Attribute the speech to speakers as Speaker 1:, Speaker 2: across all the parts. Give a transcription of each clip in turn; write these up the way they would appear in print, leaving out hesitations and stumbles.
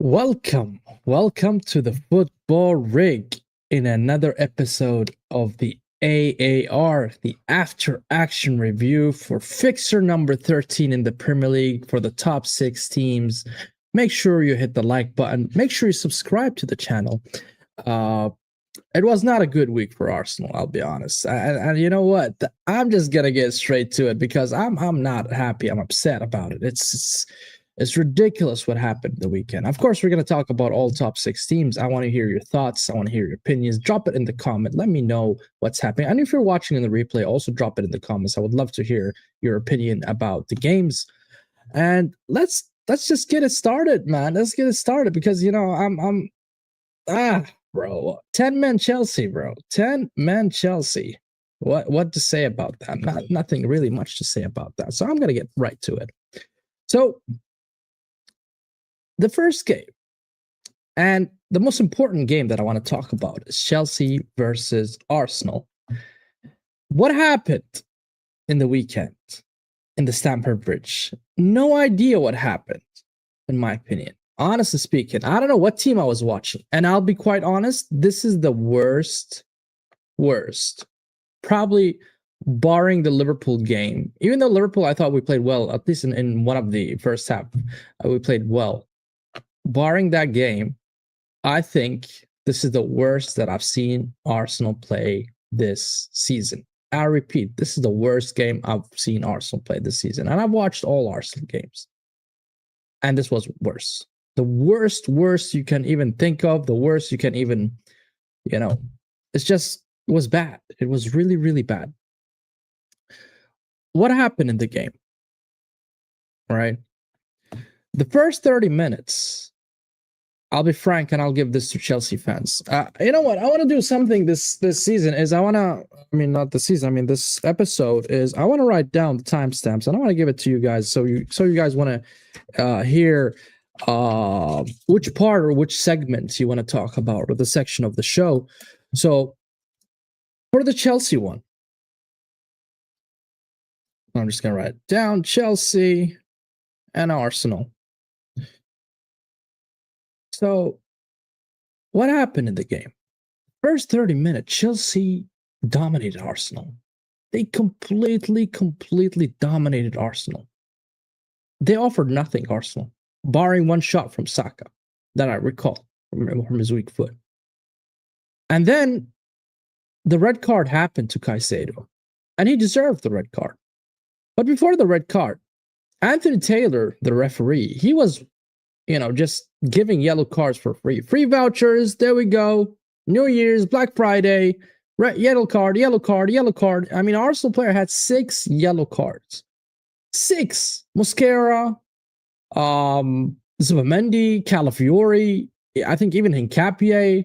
Speaker 1: Welcome to the Football Rig in another episode of the AAR, the After Action Review for Fixture number 13 in the Premier League for the top 6 teams. Make sure you hit the like button. Make sure you subscribe to the channel. It was not a good week for Arsenal, I'll be honest. And you know what? I'm just gonna get straight to it because I'm not happy. I'm upset about it. It's ridiculous what happened the weekend. Of course, we're going to talk about all top 6 teams. I want to hear your thoughts. I want to hear your opinions. Drop it in the comment. Let me know what's happening. And if you're watching in the replay, also drop it in the comments. I would love to hear your opinion about the games. And let's just get it started, man. Let's get it started because bro. 10-man Chelsea, bro. 10-man Chelsea. What to say about that? Nothing really much to say about that. So I'm going to get right to it. So the first game, and the most important game that I want to talk about, is Chelsea versus Arsenal. What happened in the weekend in the Stamford Bridge? No idea what happened, in my opinion. Honestly speaking, I don't know what team I was watching. And I'll be quite honest, this is the worst, probably barring the Liverpool game. Even though Liverpool, I thought we played well, at least in one of the first half, we played well. Barring that game, I think this is the worst that I've seen Arsenal play this season. I repeat, this is the worst game I've seen Arsenal play this season. And I've watched all Arsenal games. And this was worse. The worst you can even think of, the worst you can even, it was bad. It was really, really bad. What happened in the game? All right. The first 30 minutes, I'll be frank and I'll give this to Chelsea fans. You know what? I want to do something this season is this episode is I want to write down the timestamps and I want to give it to you guys so you guys want to hear which part or which segment you want to talk about or the section of the show. So for the Chelsea one, I'm just going to write down Chelsea and Arsenal. So, what happened in the game? First 30 minutes, Chelsea dominated Arsenal. They completely dominated Arsenal. They offered nothing, Arsenal, barring one shot from Saka that I recall from his weak foot. And then the red card happened to Caicedo, and he deserved the red card. But before the red card, Anthony Taylor, the referee, he was just giving yellow cards for free. Free vouchers, there we go. New Year's, Black Friday, yellow card. I mean, Arsenal player had 6 yellow cards. 6. Mosquera, Zubimendi, Calafiori, I think even Hincapié.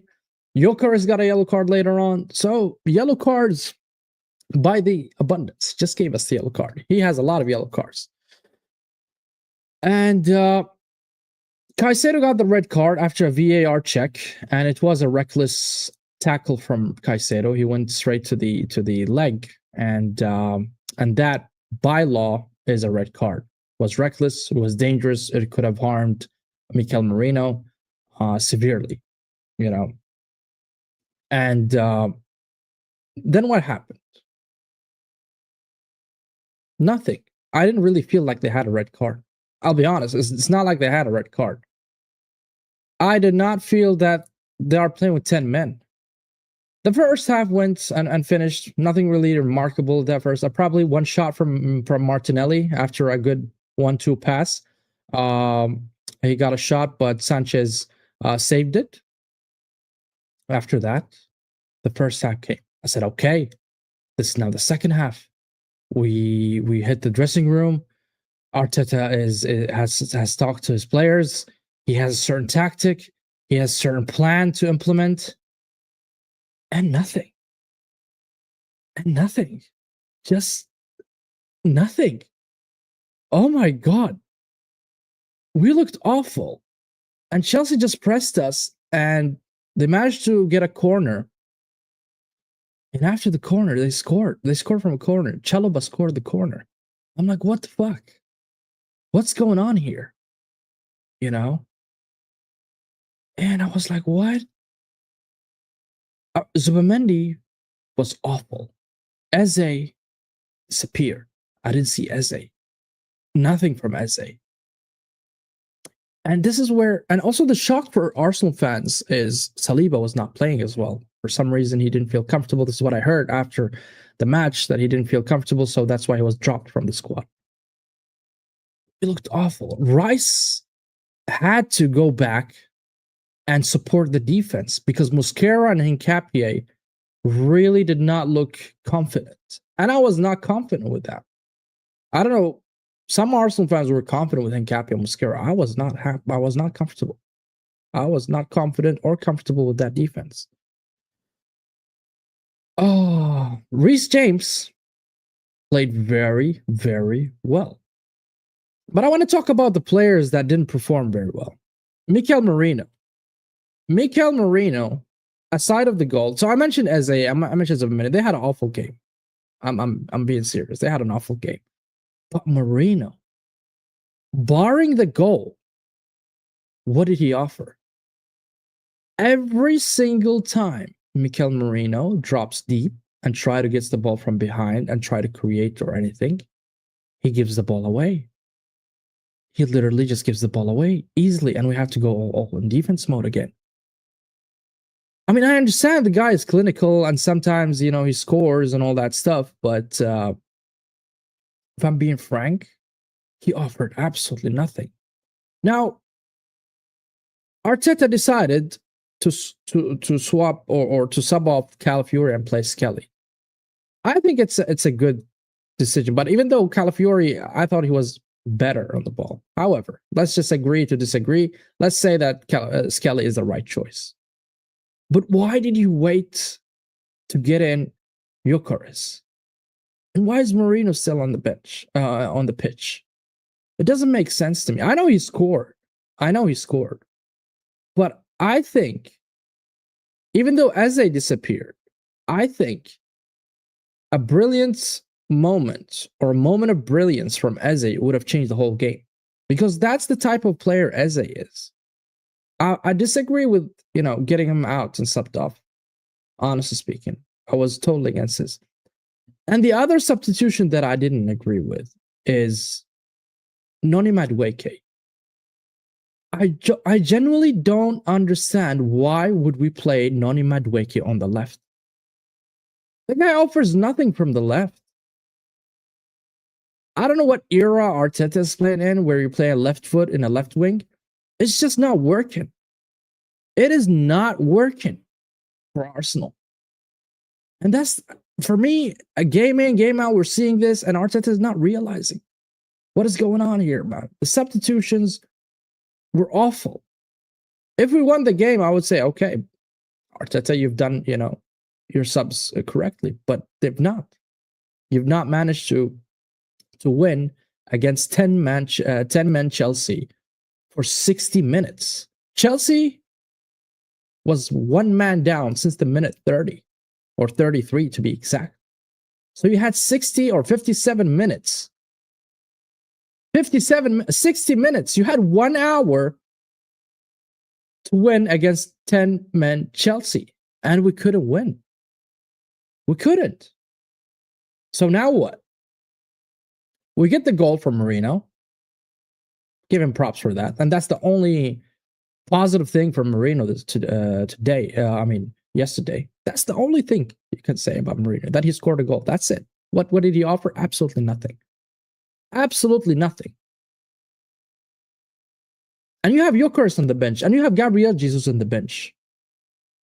Speaker 1: Jokeris got a yellow card later on. So, yellow cards by the abundance. Just gave us the yellow card. He has a lot of yellow cards. And Caicedo got the red card after a VAR check, and it was a reckless tackle from Caicedo. He went straight to the leg, and that by law is a red card. It was reckless. It was dangerous. It could have harmed Mikel Merino severely, And then what happened? Nothing. I didn't really feel like they had a red card. I'll be honest, it's not like they had a red card. I did not feel that they are playing with 10 men. The first half went and finished. Nothing really remarkable that first. Probably one shot from Martinelli after a good 1-2 pass. He got a shot, but Sanchez saved it. After that, the first half came. I said, okay, this is now the second half. We hit the dressing room. Arteta has talked to his players. He has a certain tactic. He has a certain plan to implement. And nothing. Just nothing. Oh my God. We looked awful. And Chelsea just pressed us and they managed to get a corner. And after the corner, they scored. They scored from a corner. Chalobah scored the corner. I'm like, what the fuck? What's going on here? And I was like, what? Zubimendi was awful. Eze disappeared. I didn't see Eze. Nothing from Eze. And this is where, and also the shock for Arsenal fans is Saliba was not playing as well. For some reason, he didn't feel comfortable. This is what I heard after the match, that he didn't feel comfortable. So that's why he was dropped from the squad. It looked awful. Rice had to go back and support the defense because Mosquera and Hincapié really did not look confident. And I was not confident with that. I don't know. Some Arsenal fans were confident with Hincapié and Mosquera. I was not I was not comfortable. I was not confident or comfortable with that defense. Oh, Reece James played very, very well. But I want to talk about the players that didn't perform very well. Mikel Merino. Mikel Merino, aside of the goal, so I mentioned Eze, I mentioned Eze a minute. They had an awful game. I'm being serious. They had an awful game. But Merino, barring the goal, what did he offer? Every single time Mikel Merino drops deep and try to get the ball from behind and try to create or anything, he gives the ball away. He literally just gives the ball away easily, and we have to go all in defense mode again. I mean, I understand the guy is clinical and sometimes, he scores and all that stuff, but if I'm being frank, he offered absolutely nothing. Now, Arteta decided to swap or to sub off Calafiori and play Skelly. I think it's a good decision, but even though Calafiori, I thought he was better on the ball. However, let's just agree to disagree. Let's say that Skelly is the right choice. But why did you wait to get in Gyökeres? And why is Merino still on the bench, on the pitch? It doesn't make sense to me. I know he scored. But I think, even though Eze disappeared, I think a brilliant moment or a moment of brilliance from Eze would have changed the whole game. Because that's the type of player Eze is. I disagree with, getting him out and subbed off. Honestly speaking, I was totally against this. And the other substitution that I didn't agree with is Noni Madueke. I genuinely don't understand why would we play Noni Madueke on the left. The guy offers nothing from the left. I don't know what era Arteta's playing in, where you play a left foot in a left wing. It's just not working. It is not working for Arsenal. And that's, for me, a game in, game out, we're seeing this, and Arteta is not realizing what is going on here, man. The substitutions were awful. If we won the game, I would say, okay, Arteta, you've done, your subs correctly, but they've not. You've not managed to win against 10-man Chelsea for 60 minutes. Chelsea was one man down since the minute 30 or 33 to be exact. So you had 60 or 57 minutes. 60 minutes. You had 1 hour to win against 10-man Chelsea, and we couldn't win. We couldn't. So now what? We get the goal from Merino. Give him props for that. And that's the only positive thing from Merino today. Yesterday. That's the only thing you can say about Merino, that he scored a goal. That's it. What did he offer? Absolutely nothing. Absolutely nothing. And you have Gyökeres on the bench, and you have Gabriel Jesus on the bench.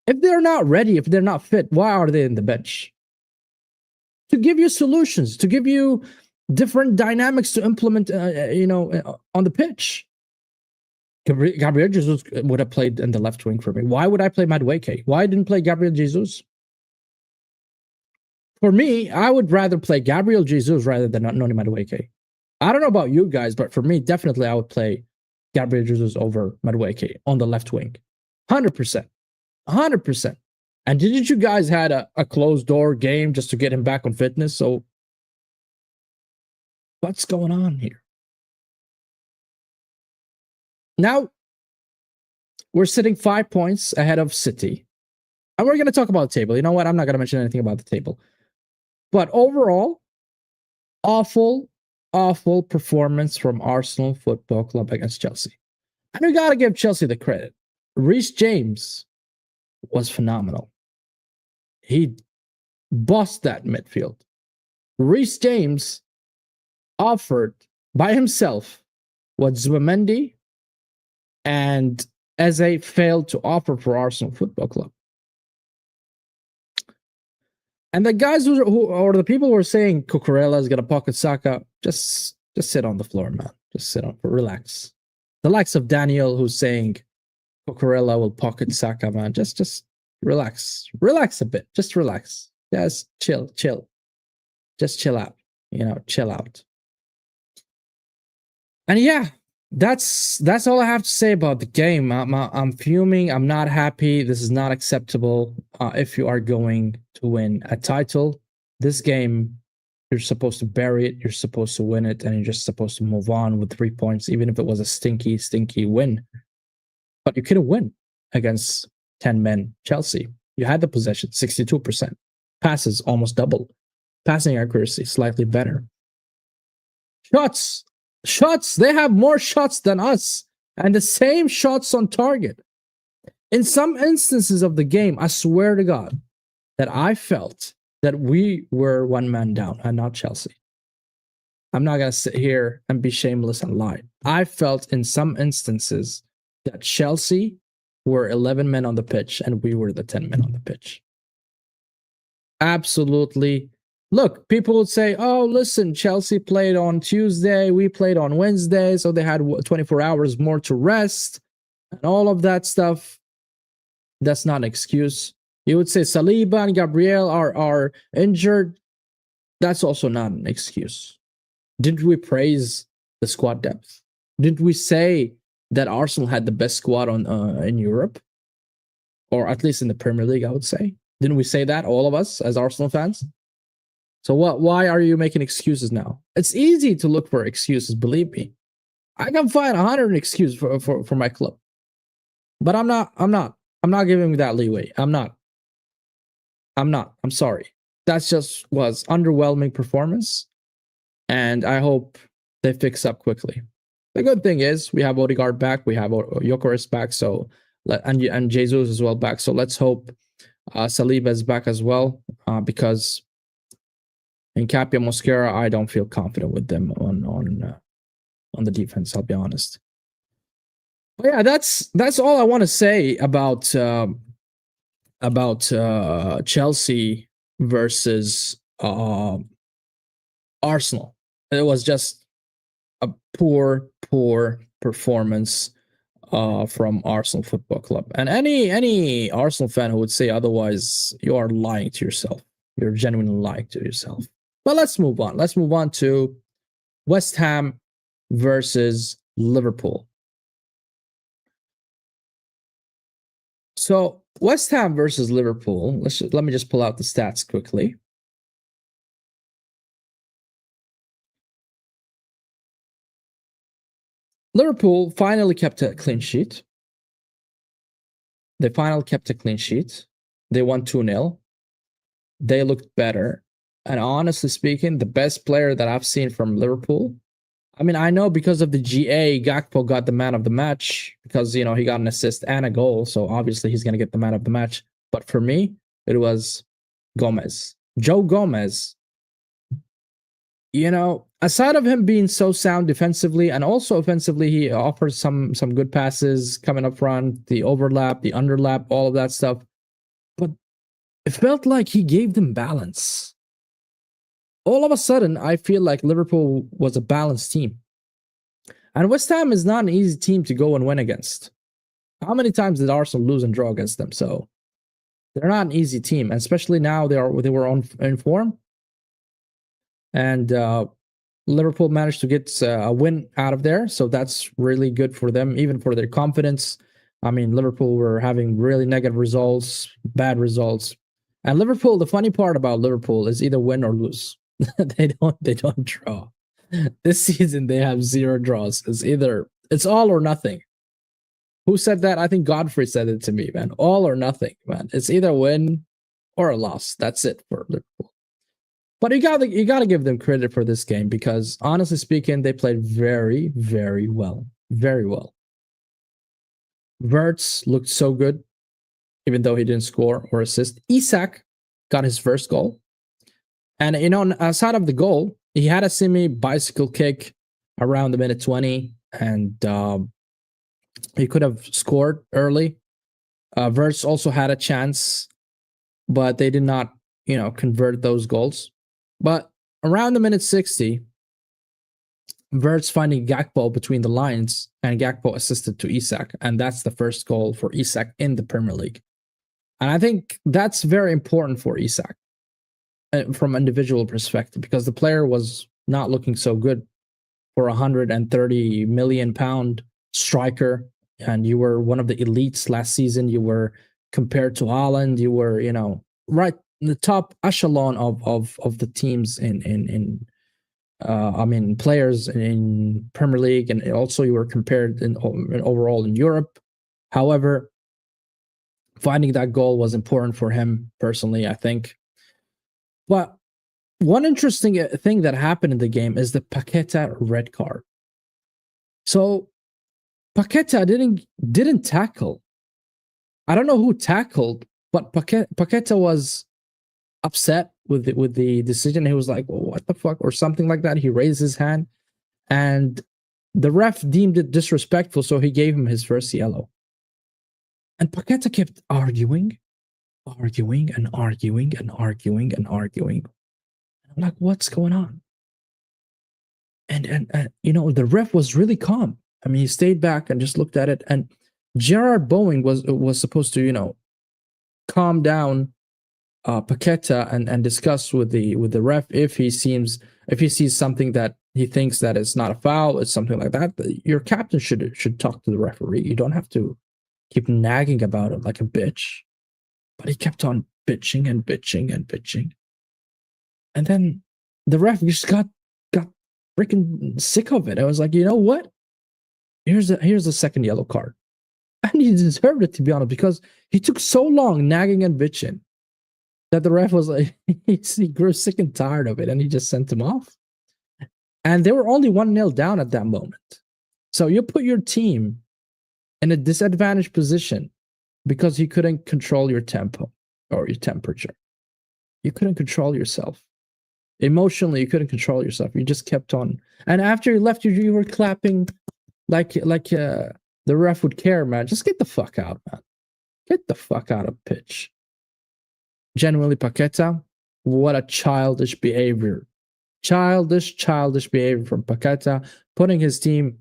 Speaker 1: If they're not ready, if they're not fit, why are they in the bench? To give you solutions, to give you different dynamics to implement, on the pitch. Gabriel Jesus would have played in the left wing for me. Why would I play Madueke? Why didn't play Gabriel Jesus? For me, I would rather play Gabriel Jesus rather than Noni Madueke. I don't know about you guys, but for me, definitely I would play Gabriel Jesus over Madueke on the left wing. 100%. 100%. And didn't you guys had a closed door game just to get him back on fitness? So what's going on here? Now, we're sitting 5 points ahead of City. And we're going to talk about the table. You know what? I'm not going to mention anything about the table. But overall, awful performance from Arsenal Football Club against Chelsea. And we got to give Chelsea the credit. Reece James was phenomenal. He bossed that midfield. Reece James offered by himself what Zubimendi and Eze failed to offer for Arsenal Football Club. And the guys who or the people who are saying Cucurella is going to pocket Saka, just sit on the floor, man. Just sit on, relax. The likes of Daniel who's saying Cucurella will pocket Saka, man. Just relax. Relax a bit. Just relax. Just chill. Just chill out. Chill out. And yeah, that's all I have to say about the game. I'm fuming. I'm not happy. This is not acceptable. If you are going to win a title, this game, you're supposed to bury it. You're supposed to win it, and you're just supposed to move on with 3 points, even if it was a stinky win. But you couldn't win against 10 men Chelsea. You had the possession, 62%. Passes almost double. Passing accuracy slightly better. Shots, they have more shots than us, and the same shots on target. In some instances of the game, I swear to God, that I felt that we were one man down and not Chelsea. I'm not going to sit here and be shameless and lie. I felt in some instances that Chelsea were 11 men on the pitch and we were the 10 men on the pitch. Absolutely. Look, people would say, oh, listen, Chelsea played on Tuesday, we played on Wednesday, so they had 24 hours more to rest and all of that stuff. That's not an excuse. You would say Saliba and Gabriel are injured. That's also not an excuse. Didn't we praise the squad depth? Didn't we say that Arsenal had the best squad in Europe? Or at least in the Premier League, I would say. Didn't we say that, all of us, as Arsenal fans? So why are you making excuses now? It's easy to look for excuses, believe me. I can find 100 excuses for my club. But I'm not giving that leeway. I'm not. I'm sorry. That just was underwhelming performance. And I hope they fix up quickly. The good thing is we have Odegaard back. We have Gyökeres back. So and Jesus as well back. So let's hope Saliba is back as well. Because in Capia Mosquera, I don't feel confident with them on the defense. I'll be honest. But yeah, that's all I want to say about Chelsea versus Arsenal. It was just a poor performance from Arsenal Football Club. And any Arsenal fan who would say otherwise, you are lying to yourself. You're genuinely lying to yourself. But let's move on. Let's move on to West Ham versus Liverpool. So West Ham versus Liverpool. Let me just pull out the stats quickly. Liverpool finally kept a clean sheet. They finally kept a clean sheet. They won 2-0. They looked better. And honestly speaking, the best player that I've seen from Liverpool, I mean, I know because of the GA, Gakpo got the man of the match because, he got an assist and a goal. So obviously he's going to get the man of the match. But for me, it was Gomez. Joe Gomez. Aside of him being so sound defensively and also offensively, he offered some good passes coming up front, the overlap, the underlap, all of that stuff. But it felt like he gave them balance. All of a sudden, I feel like Liverpool was a balanced team. And West Ham is not an easy team to go and win against. How many times did Arsenal lose and draw against them? So they're not an easy team, and especially now they were in form. And Liverpool managed to get a win out of there, so that's really good for them, even for their confidence. I mean, Liverpool were having really negative results, bad results. And Liverpool, the funny part about Liverpool is either win or lose. They don't draw. This season they have 0 draws. It's all or nothing. Who said that? I think Godfrey said it to me, man. All or nothing, man. It's either win or a loss. That's it for Liverpool. But you gotta give them credit for this game because honestly speaking, they played very, very well. Very well. Verts looked so good, even though he didn't score or assist. Isak got his first goal. And aside of the goal, he had a semi bicycle kick around the minute 20, and he could have scored early. Verts also had a chance, but they did not, convert those goals. But around the minute 60, Verts finding Gakpo between the lines, and Gakpo assisted to Isak, and that's the first goal for Isak in the Premier League. And I think that's very important for Isak from an individual perspective because the player was not looking so good for a £130 million striker, and you were one of the elites last season. You were compared to Haaland. You were, right in the top echelon of the teams players in Premier League, and also you were compared in overall in Europe. However, finding that goal was important for him personally, I think. But one interesting thing that happened in the game is the Paqueta red card. So Paqueta didn't tackle. I don't know who tackled, but Paqueta was upset with the decision. He was like, well, what the fuck, or something like that. He raised his hand, and the ref deemed it disrespectful, so he gave him his first yellow. And Paqueta kept arguing. And I'm like, what's going on? And the ref was really calm. I mean, he stayed back and just looked at it. And Gerard Bowen was supposed to, calm down Paqueta and discuss with the ref if he sees something that he thinks that it's not a foul, it's something like that. Your captain should talk to the referee. You don't have to keep nagging about it like a bitch. But he kept on bitching. And then the ref just got freaking sick of it. I was like, you know what? Here's a second yellow card. And he deserved it, to be honest, because he took so long nagging and bitching that the ref was like, he grew sick and tired of it, and he just sent him off. And they were only 1-0 down at that moment. So you put your team in a disadvantaged position because you couldn't control your tempo or your temperature. You couldn't control yourself. Emotionally, you couldn't control yourself. You just kept on. And after you left, you were clapping like the ref would care, man. Just get the fuck out, man. Get the fuck out of pitch. Genuinely, Paqueta, what a childish behavior. Childish behavior from Paqueta, putting his team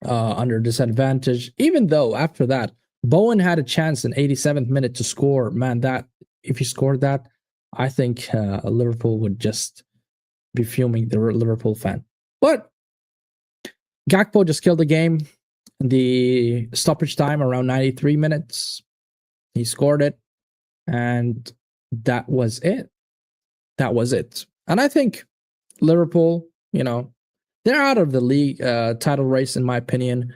Speaker 1: under disadvantage. Even though after that, Bowen had a chance in 87th minute to score. Man, that if he scored that, I think Liverpool would just be fuming, the Liverpool fan. But Gakpo just killed the game. The stoppage time around 93 minutes. He scored it. And that was it. And I think Liverpool, they're out of the league title race, in my opinion.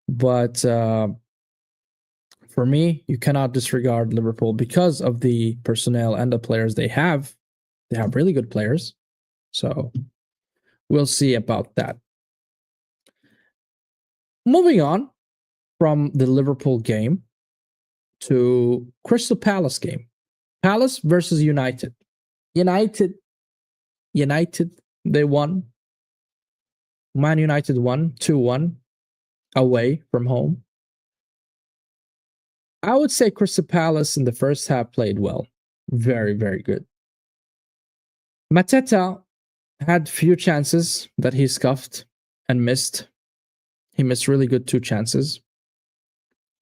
Speaker 1: But for me, you cannot disregard Liverpool because of the personnel and the players they have. They have really good players. So we'll see about that. Moving on from the Liverpool game to Crystal Palace game. Palace versus United. United, they won. Man United won 2-1 away from home. I would say Crystal Palace in the first half played well. Very, very good. Mateta had few chances that he scuffed and missed. He missed really good 2 chances.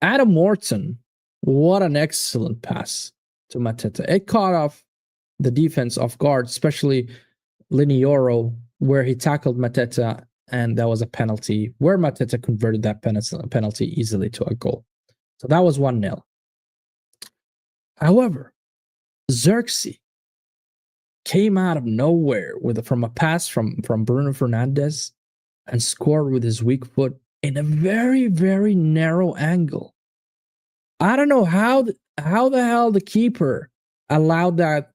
Speaker 1: Adam Morton, what an excellent pass to Mateta. It caught off the defense off guard, especially Linioro, where he tackled Mateta, and that was a penalty, where Mateta converted that penalty easily to a goal. So that was 1-0. However, Xerxes came out of nowhere from a pass from Bruno Fernandes and scored with his weak foot in a very, very narrow angle. I don't know how the hell the keeper allowed that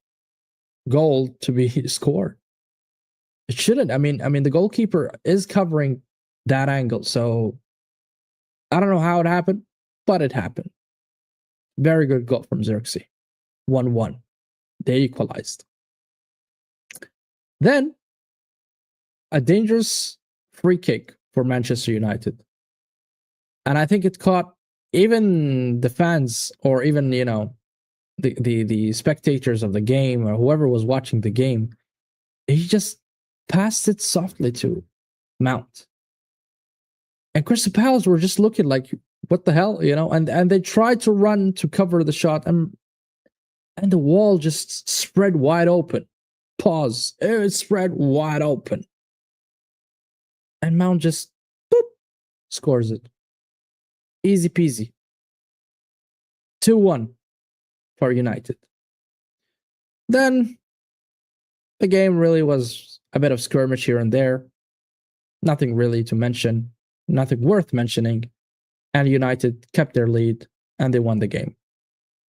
Speaker 1: goal to be scored. It shouldn't. I mean, the goalkeeper is covering that angle, so I don't know how it happened, but it happened. Very good goal from Xerxes. 1-1. They equalized. Then a dangerous free kick for Manchester United. And I think it caught even the fans, or even, the spectators of the game, or whoever was watching the game. He just passed it softly to Mount. And Crystal Palace were just looking like, what the hell, and they tried to run to cover the shot, and the wall just spread wide open. Pause. It spread wide open. And Mount just boop, scores it. Easy peasy. 2-1 for United. Then the game really was a bit of skirmish here and there. Nothing really to mention. Nothing worth mentioning. And United kept their lead and they won the game.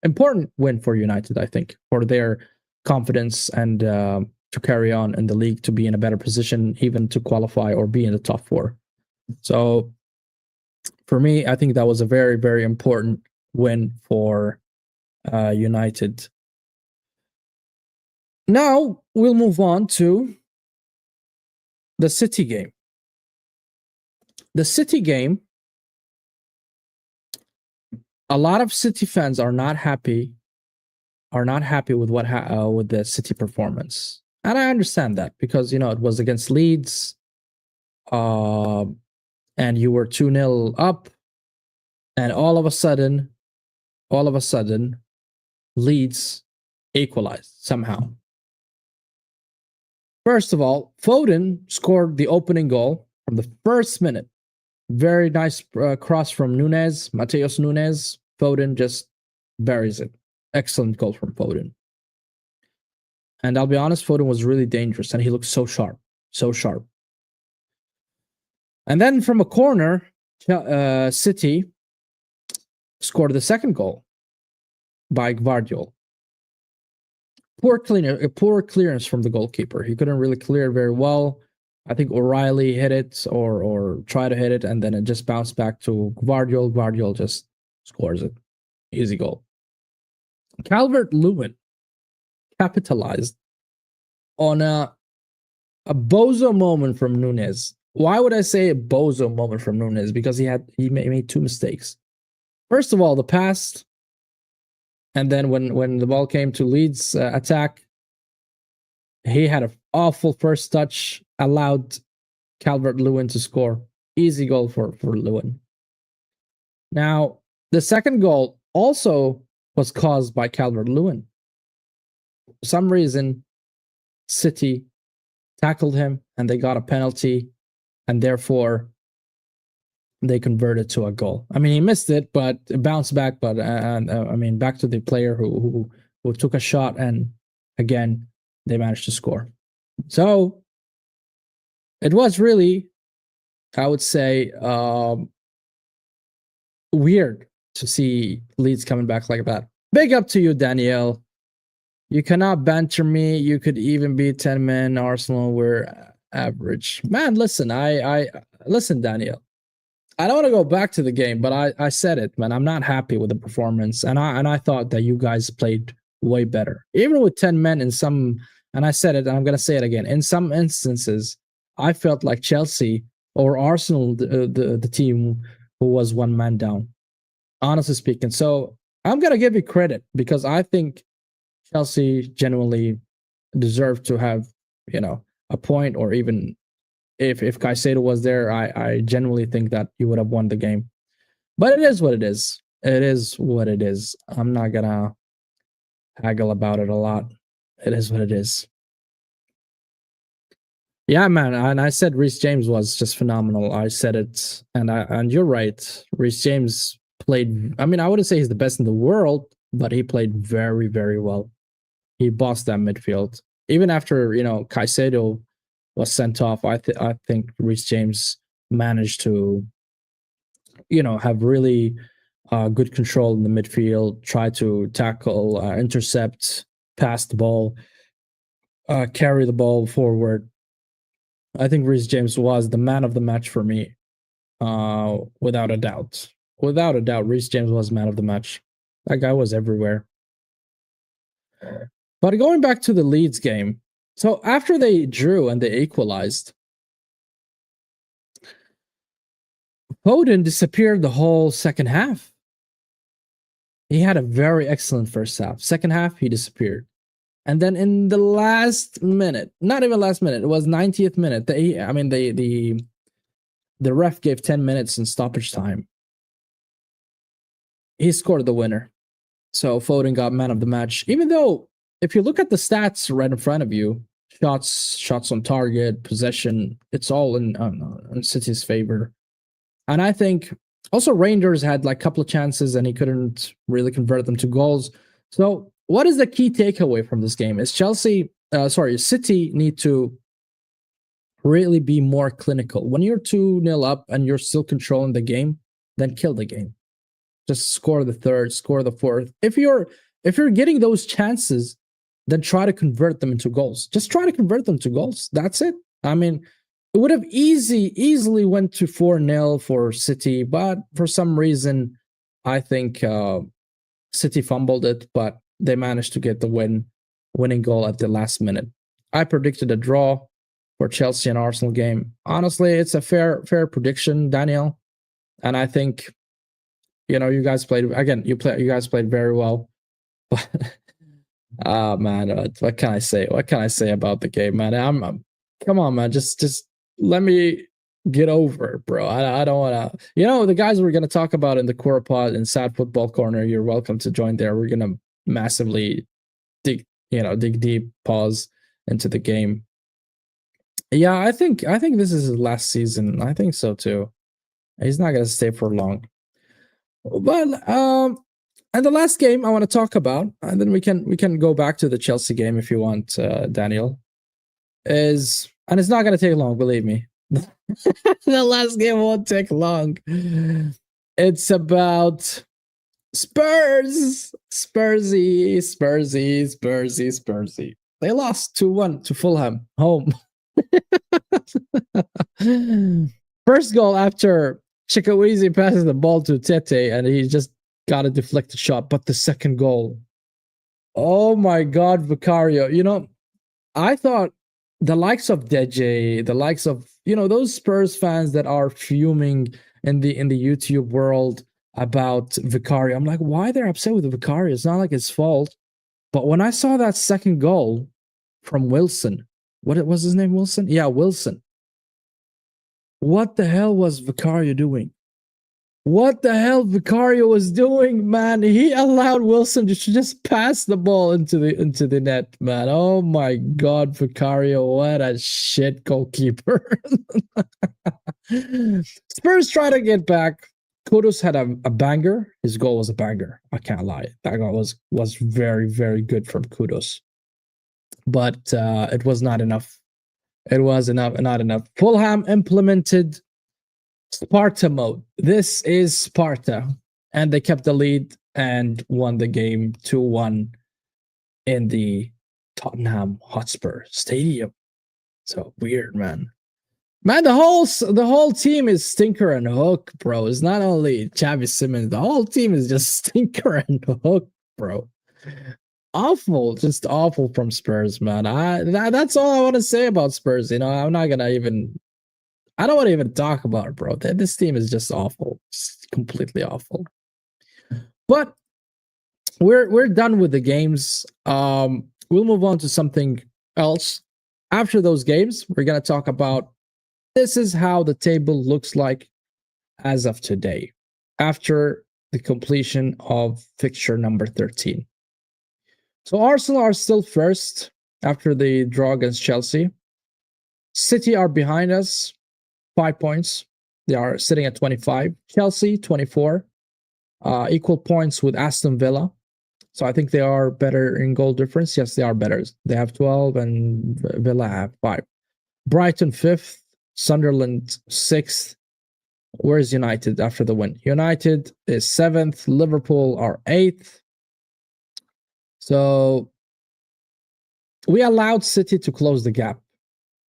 Speaker 1: Important win for United, I think, for their confidence and to carry on in the league, to be in a better position, even to qualify or be in the top four. So for me, I think that was a very, very important win for United. Now we'll move on to the City game. The City game, a lot of City fans are not happy with with the City performance, and I understand that, because it was against Leeds, and you were 2-0 up, and all of a sudden, Leeds equalized somehow. First of all, Foden scored the opening goal from the first minute. Very nice cross from Mateus Nunes. Foden just buries it. Excellent goal from Foden. And I'll be honest, Foden was really dangerous, and he looked so sharp. And then from a corner, City scored the second goal by Gvardiol. Poor clearance from the goalkeeper. He couldn't really clear it very well. I think O'Reilly hit it or tried to hit it, and then it just bounced back to Gvardiol. Gvardiol just scores it. Easy goal. Calvert-Lewin capitalized on a bozo moment from Nunes. Why would I say a bozo moment from Nunes? Because he made two mistakes. First of all, the pass, and then when the ball came to Leeds attack, he had an awful first touch, allowed Calvert-Lewin to score. Easy goal for Lewin. Now, the second goal also was caused by Calvert-Lewin. For some reason, City tackled him and they got a penalty, and therefore they converted to a goal. I mean, he missed it, but it bounced back. But back to the player who took a shot, and again they managed to score. So it was really, I would say, weird to see Leeds coming back like that. Big up to you, Danielle. You cannot banter me. You could even be 10 men. Arsenal were average. Man, listen, I listen, Danielle. I don't want to go back to the game, but I said it, man. I'm not happy with the performance, and I thought that you guys played way better, even with 10 men in some. And I said it, and I'm gonna say it again. In some instances, I felt like Chelsea or Arsenal, the team who was one man down. Honestly speaking, so I'm gonna give you credit, because I think Chelsea genuinely deserved to have a point, or even if Caicedo was there, I genuinely think that you would have won the game. But it is what it is. It is what it is. I'm not gonna haggle about it a lot. It is what it is. Yeah, man. And I said Reece James was just phenomenal. I said it, and you're right. Reece James played. I mean, I wouldn't say he's the best in the world, but he played very, very well. He bossed that midfield. Even after Caicedo was sent off, I think Reece James managed to have really good control in the midfield, try to tackle, intercept, pass the ball, carry the ball forward. I think Reece James was the man of the match for me, without a doubt. Without a doubt, Reece James was man of the match. That guy was everywhere. But going back to the Leeds game, so after they drew and they equalized, Foden disappeared the whole second half. He had a very excellent first half. Second half, he disappeared. And then in the last minute, not even last minute, it was 90th minute. The ref gave 10 minutes in stoppage time. He scored the winner. So Foden got man of the match. Even though, if you look at the stats right in front of you, shots on target, possession, it's all in City's favor. And I think also Rangers had like a couple of chances and he couldn't really convert them to goals. So what is the key takeaway from this game? Is City need to really be more clinical. When you're 2-0 up and you're still controlling the game, then kill the game. Just score the third, score the fourth. If you're getting those chances, then try to convert them into goals. Just try to convert them to goals. That's it. I mean, it would have easily went to 4-0 for City, but for some reason, I think City fumbled it, but they managed to get the winning goal at the last minute. I predicted a draw for Chelsea and Arsenal game. Honestly, it's a fair prediction, Daniel. And I think, you guys played again. You guys played very well. Man, what can I say? What can I say about the game, man? Come on, man. Just let me get over it, bro. I don't want to. The guys we're gonna talk about in the Core Pod and Sad Football Corner. You're welcome to join there. We're gonna massively dig deep, pause into the game. Yeah, I think this is his last season. I think so too. He's not gonna stay for long. But and the last game I want to talk about, and then we can go back to the Chelsea game if you want, Daniel. And it's not gonna take long, believe me. The last game won't take long. It's about Spurs. Spursy. They lost 2-1 to Fulham home. First goal after Chikawizi passes the ball to Tete and he just got a deflected shot. But the second goal, oh my God, Vicario. I thought the likes of Deje, the likes of, those Spurs fans that are fuming in the YouTube world about Vicario. I'm like, why they're upset with Vicario? It's not like it's fault. But when I saw that second goal from Wilson, what was his name? Wilson? Yeah, Wilson. What the hell was Vicario doing? What the hell Vicario was doing, man? He allowed Wilson to just pass the ball into the net, man. Oh my God, Vicario, what a shit goalkeeper. Spurs try to get back. Kudus had a banger. His goal was a banger. I can't lie. That goal was very, very good from Kudus. But it was not enough. It was not enough. Fulham implemented Sparta mode. This is Sparta. And they kept the lead and won the game 2-1 in the Tottenham Hotspur Stadium. So weird, man. Man, the whole team is stinker and hook, bro. It's not only Xavi Simons. The whole team is just stinker and hook, bro. Awful, just awful from Spurs, man. That's all I want to say about Spurs. I'm not gonna even. I don't want to even talk about it, bro. This team is just awful, just completely awful. But we're done with the games. We'll move on to something else. After those games, we're gonna talk about. This is how the table looks like as of today, after the completion of fixture number 13. So Arsenal are still first after the draw against Chelsea. City are behind us, 5 points. They are sitting at 25. Chelsea, 24. Equal points with Aston Villa. So I think they are better in goal difference. Yes, they are better. They have 12 and Villa have 5. Brighton, 5th. Sunderland, 6th. Where's United after the win? United is 7th, Liverpool are 8th. So we allowed City to close the gap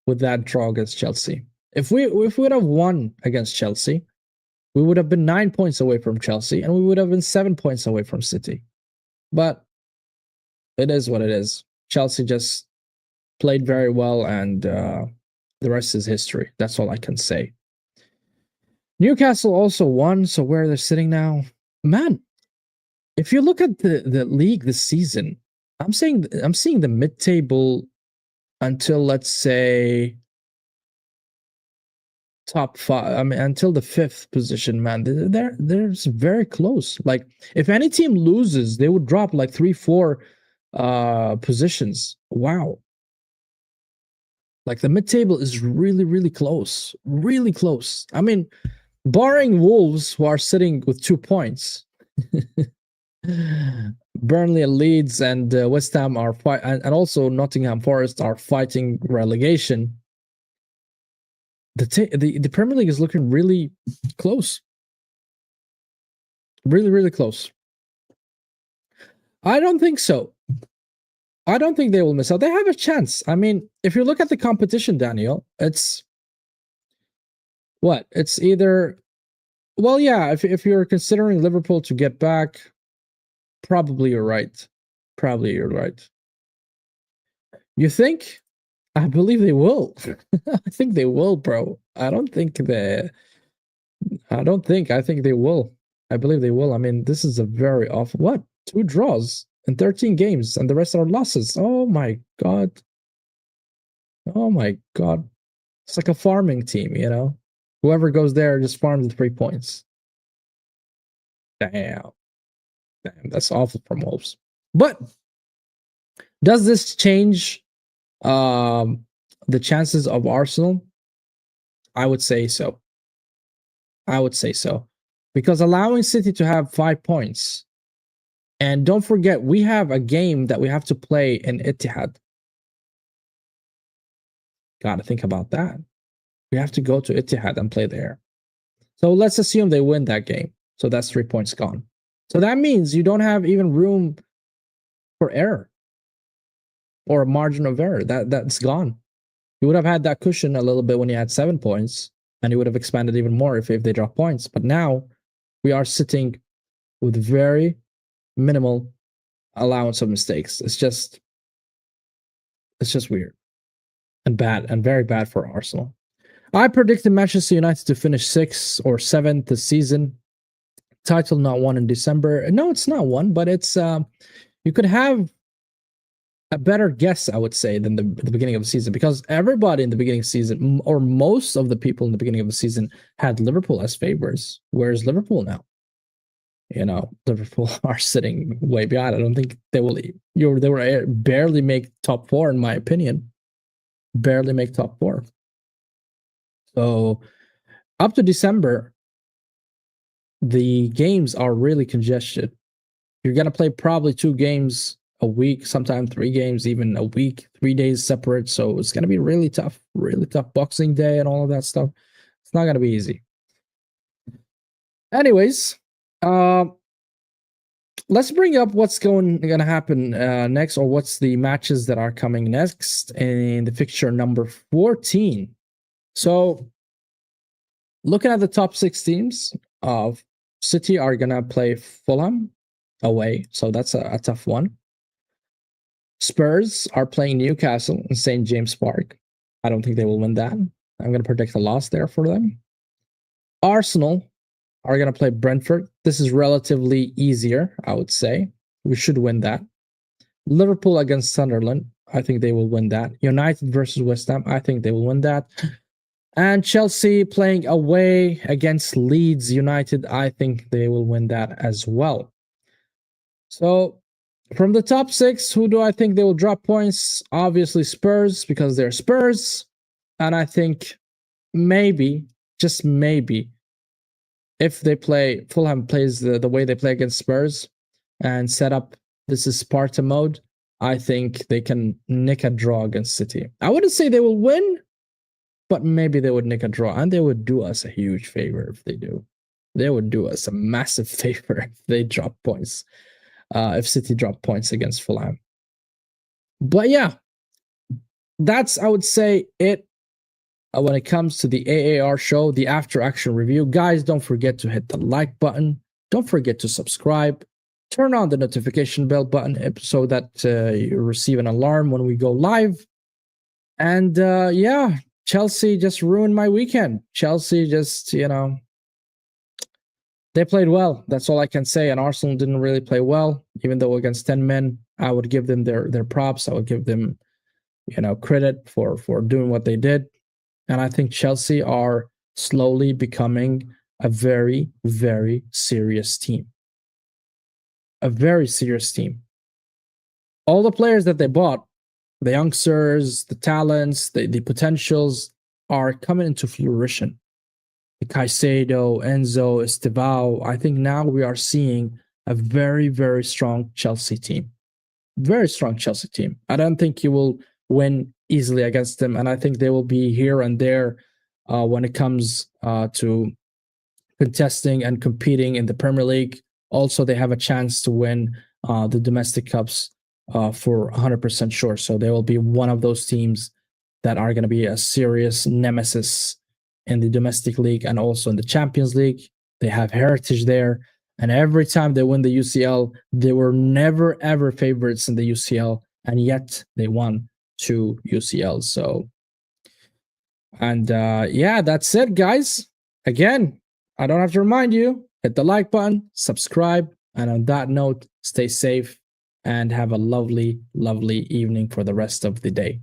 Speaker 1: with that draw against Chelsea. If we would have won against Chelsea, we would have been 9 points away from Chelsea, and we would have been 7 points away from City. But it is what it is. Chelsea just played very well, and the rest is history. That's all I can say. Newcastle also won, so where they're sitting now, man. If you look at the league this season, I'm seeing the mid-table until, let's say, top 5. I mean, until the 5th position, man. They're very close. Like, if any team loses, they would drop like 3-4 positions. Wow. Like, the mid-table is really, really close. Really close. I mean, barring Wolves, who are sitting with 2 points. Burnley and Leeds and West Ham are and also Nottingham Forest are fighting relegation. The Premier League is looking really close. Really, really close. I don't think so. I don't think they will miss out. They have a chance. I mean, if you look at the competition, Daniel, it's what? It's either, well, yeah, if you're considering Liverpool to get back, probably you're right. Probably you're right. You think? I believe they will. I think they will, bro. I think they will. I believe they will. I mean, this is a very awful, what? 2 draws in 13 games, and the rest are losses. Oh my god. Oh my god. It's like a farming team, you know? Whoever goes there just farms the 3 points. Damn, that's awful from Wolves. But does this change the chances of Arsenal? I would say so. Because allowing City to have 5 points, and don't forget, we have a game that we have to play in Etihad. Gotta think about that. We have to go to Etihad and play there. So let's assume they win that game. So that's 3 points gone. So that means you don't have even room for error or a margin of error. That's gone. You would have had that cushion a little bit when you had 7 points, and you would have expanded even more if they drop points. But now we are sitting with very minimal allowance of mistakes. It's just weird and bad, and very bad for Arsenal. I predicted Manchester United to finish 6th or 7th this season. Title not won in December. No, it's not won, but it's you could have a better guess, I would say, than the beginning of the season, because everybody in the beginning of the season, or most of the people in the beginning of the season, had Liverpool as favorites. Where's Liverpool now? You know, Liverpool are sitting way behind. I don't think they will. They were barely make top 4, in my opinion. Barely make top 4. So up to December, the games are really congested. You're gonna play probably 2 games a week, sometimes 3 games, even a week, 3 days separate. So it's gonna be really tough. Boxing Day and all of that stuff. It's not gonna be easy. Anyways, let's bring up what's gonna happen next, or what's the matches that are coming next in the fixture number 14. So, looking at the top 6 teams, of City are gonna play Fulham away, so that's a tough one. Spurs are playing Newcastle in St. James Park. I don't think they will win that. I'm gonna predict a loss there for them. Arsenal are going to play Brentford. This is relatively easier, I would say. We should win that. Liverpool against Sunderland. I think they will win that. United versus West Ham. I think they will win that. And Chelsea playing away against Leeds United. I think they will win that as well. So from the top 6, who do I think they will drop points? Obviously Spurs, because they're Spurs. And I think maybe, just maybe, if they play, Fulham plays the way they play against Spurs and set up, this is Sparta mode, I think they can nick a draw against City. I wouldn't say they will win, but maybe they would nick a draw, and they would do us a huge favor if they do. They would do us a massive favor if they drop points. If City drop points against Fulham. But yeah, that's, I would say, it when it comes to the AAR show, the after action review. Guys, don't forget to hit the like button. Don't forget to subscribe. Turn on the notification bell button so that you receive an alarm when we go live. And yeah, Chelsea just ruined my weekend. Chelsea just, they played well. That's all I can say. And Arsenal didn't really play well, even though against 10 men. I would give them their props. I would give them, credit for doing what they did. And I think Chelsea are slowly becoming a very, very serious team. A very serious team. All the players that they bought, the youngsters, the talents, the potentials are coming into fruition. Caicedo, Enzo, Estevao. I think now we are seeing a very, very strong Chelsea team. Very strong Chelsea team. I don't think you will win easily against them, and I think they will be here and there when it comes to contesting and competing in the Premier League. Also, they have a chance to win the domestic cups for 100% sure. So they will be one of those teams that are going to be a serious nemesis in the domestic league and also in the Champions League. They have heritage there. And every time they win the UCL, they were never, ever favorites in the UCL. And yet they won 2 UCLs. So, and yeah, that's it, guys. Again, I don't have to remind you, hit the like button, subscribe. And on that note, stay safe and have a lovely, lovely evening for the rest of the day.